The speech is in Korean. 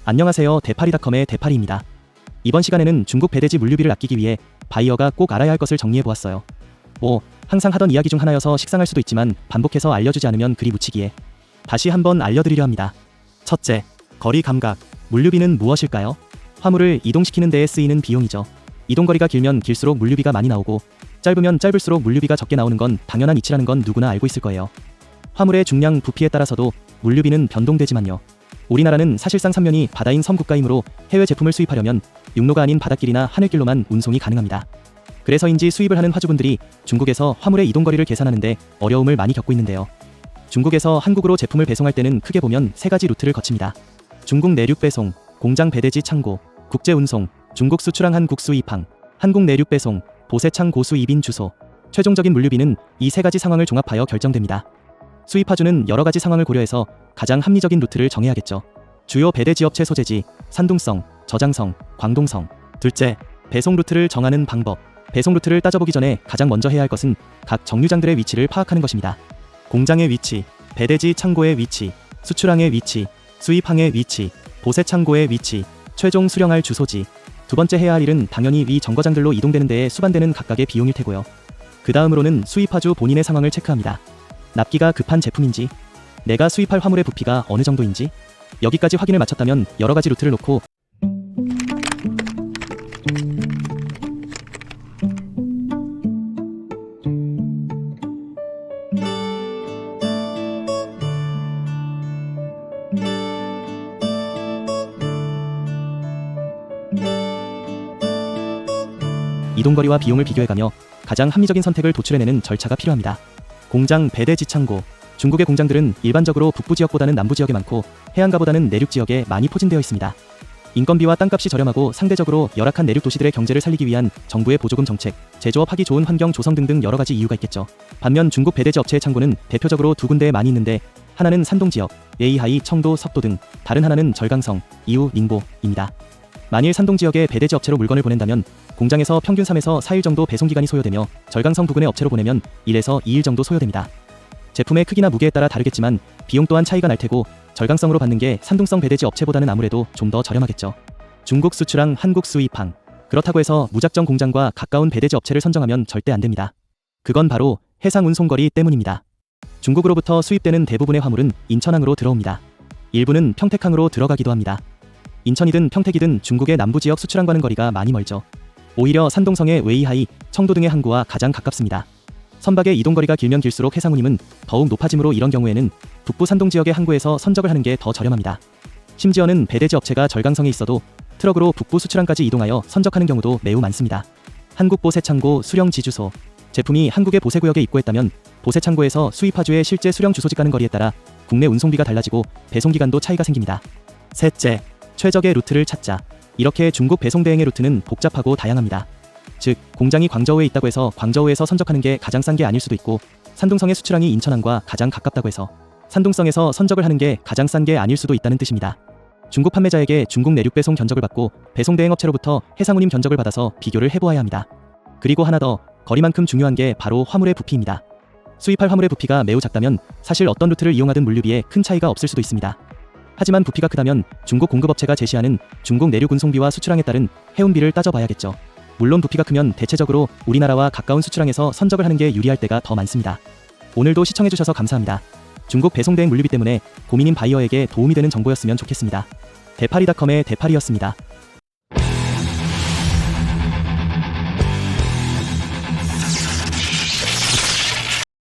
안녕하세요. 대파리닷컴의 대파리입니다. 이번 시간에는 중국 배대지 물류비를 아끼기 위해 바이어가 꼭 알아야 할 것을 정리해보았어요. 항상 하던 이야기 중 하나여서 식상할 수도 있지만 반복해서 알려주지 않으면 그리 묻히기에 다시 한번 알려드리려 합니다. 첫째, 거리 감각. 물류비는 무엇일까요? 화물을 이동시키는 데에 쓰이는 비용이죠. 이동거리가 길면 길수록 물류비가 많이 나오고 짧으면 짧을수록 물류비가 적게 나오는 건 당연한 이치라는 건 누구나 알고 있을 거예요. 화물의 중량, 부피에 따라서도 물류비는 변동되지만요. 우리나라는 사실상 삼면이 바다인 섬 국가이므로 해외 제품을 수입하려면 육로가 아닌 바닷길이나 하늘길로만 운송이 가능합니다. 그래서인지 수입을 하는 화주분들이 중국에서 화물의 이동거리를 계산하는데 어려움을 많이 겪고 있는데요. 중국에서 한국으로 제품을 배송할 때는 크게 보면 세 가지 루트를 거칩니다. 중국 내륙 배송, 공장 배대지 창고, 국제 운송, 중국 수출항 한국 수입항, 한국 내륙 배송, 보세창 고수 입인 주소. 최종적인 물류비는 이 세 가지 상황을 종합하여 결정됩니다. 수입화주는 여러 가지 상황을 고려해서 가장 합리적인 루트를 정해야겠죠. 주요 배대지 업체 소재지, 산둥성, 저장성, 광동성. 둘째, 배송 루트를 정하는 방법. 배송 루트를 따져보기 전에 가장 먼저 해야 할 것은 각 정류장들의 위치를 파악하는 것입니다. 공장의 위치, 배대지 창고의 위치, 수출항의 위치, 수입항의 위치, 보세 창고의 위치, 최종 수령할 주소지. 두 번째 해야 할 일은 당연히 위 정거장들로 이동되는 데에 수반되는 각각의 비용일 테고요. 그 다음으로는 수입화주 본인의 상황을 체크합니다. 납기가 급한 제품인지, 내가 수입할 화물의 부피가 어느 정도인지, 여기까지 확인을 마쳤다면 여러 가지 루트를 놓고 이동거리와 비용을 비교해가며 가장 합리적인 선택을 도출해내는 절차가 필요합니다. 공장 배대지 창고. 중국의 공장들은 일반적으로 북부 지역보다는 남부 지역에 많고 해안가보다는 내륙 지역에 많이 포진되어 있습니다. 인건비와 땅값이 저렴하고 상대적으로 열악한 내륙 도시들의 경제를 살리기 위한 정부의 보조금 정책, 제조업하기 좋은 환경 조성 등등 여러 가지 이유가 있겠죠. 반면 중국 배대지 업체의 창고는 대표적으로 두 군데에 많이 있는데 하나는 산동 지역, 예이하이, 청도, 석도 등, 다른 하나는 절강성, 이우, 닝보입니다. 만일 산동 지역의 배대지 업체로 물건을 보낸다면 공장에서 평균 3에서 4일 정도 배송기간이 소요되며 절강성 부근의 업체로 보내면 1에서 2일 정도 소요됩니다. 제품의 크기나 무게에 따라 다르겠지만 비용 또한 차이가 날 테고 절강성으로 받는 게 산둥성 배대지 업체보다는 아무래도 좀 더 저렴하겠죠. 중국 수출항 한국 수입항. 그렇다고 해서 무작정 공장과 가까운 배대지 업체를 선정하면 절대 안 됩니다. 그건 바로 해상 운송거리 때문입니다. 중국으로부터 수입되는 대부분의 화물은 인천항으로 들어옵니다. 일부는 평택항으로 들어가기도 합니다. 인천이든 평택이든 중국의 남부지역 수출항과는 거리가 많이 멀죠. 오히려 산동성의 웨이하이, 청도 등의 항구와 가장 가깝습니다. 선박의 이동거리가 길면 길수록 해상운임은 더욱 높아지므로 이런 경우에는 북부 산동 지역의 항구에서 선적을 하는 게 더 저렴합니다. 심지어는 배대지 업체가 절강성에 있어도 트럭으로 북부 수출항까지 이동하여 선적하는 경우도 매우 많습니다. 한국 보세창고 수령 지주소. 제품이 한국의 보세구역에 입고했다면 보세창고에서 수입화주의 실제 수령 주소지 가는 거리에 따라 국내 운송비가 달라지고 배송기간도 차이가 생깁니다. 셋째, 최적의 루트를 찾자. 이렇게 중국 배송 대행의 루트는 복잡하고 다양합니다. 즉, 공장이 광저우에 있다고 해서 광저우에서 선적하는 게 가장 싼 게 아닐 수도 있고 산둥성의 수출항이 인천항과 가장 가깝다고 해서 산둥성에서 선적을 하는 게 가장 싼 게 아닐 수도 있다는 뜻입니다. 중국 판매자에게 중국 내륙 배송 견적을 받고 배송 대행 업체로부터 해상운임 견적을 받아서 비교를 해보아야 합니다. 그리고 하나 더, 거리만큼 중요한 게 바로 화물의 부피입니다. 수입할 화물의 부피가 매우 작다면 사실 어떤 루트를 이용하든 물류비에 큰 차이가 없을 수도 있습니다. 하지만 부피가 크다면 중국 공급업체가 제시하는 중국 내륙 운송비와 수출항에 따른 해운비를 따져봐야겠죠. 물론 부피가 크면 대체적으로 우리나라와 가까운 수출항에서 선적을 하는 게 유리할 때가 더 많습니다. 오늘도 시청해주셔서 감사합니다. 중국 배송대행 물류비 때문에 고민인 바이어에게 도움이 되는 정보였으면 좋겠습니다. 대파리닷컴의 대파리였습니다.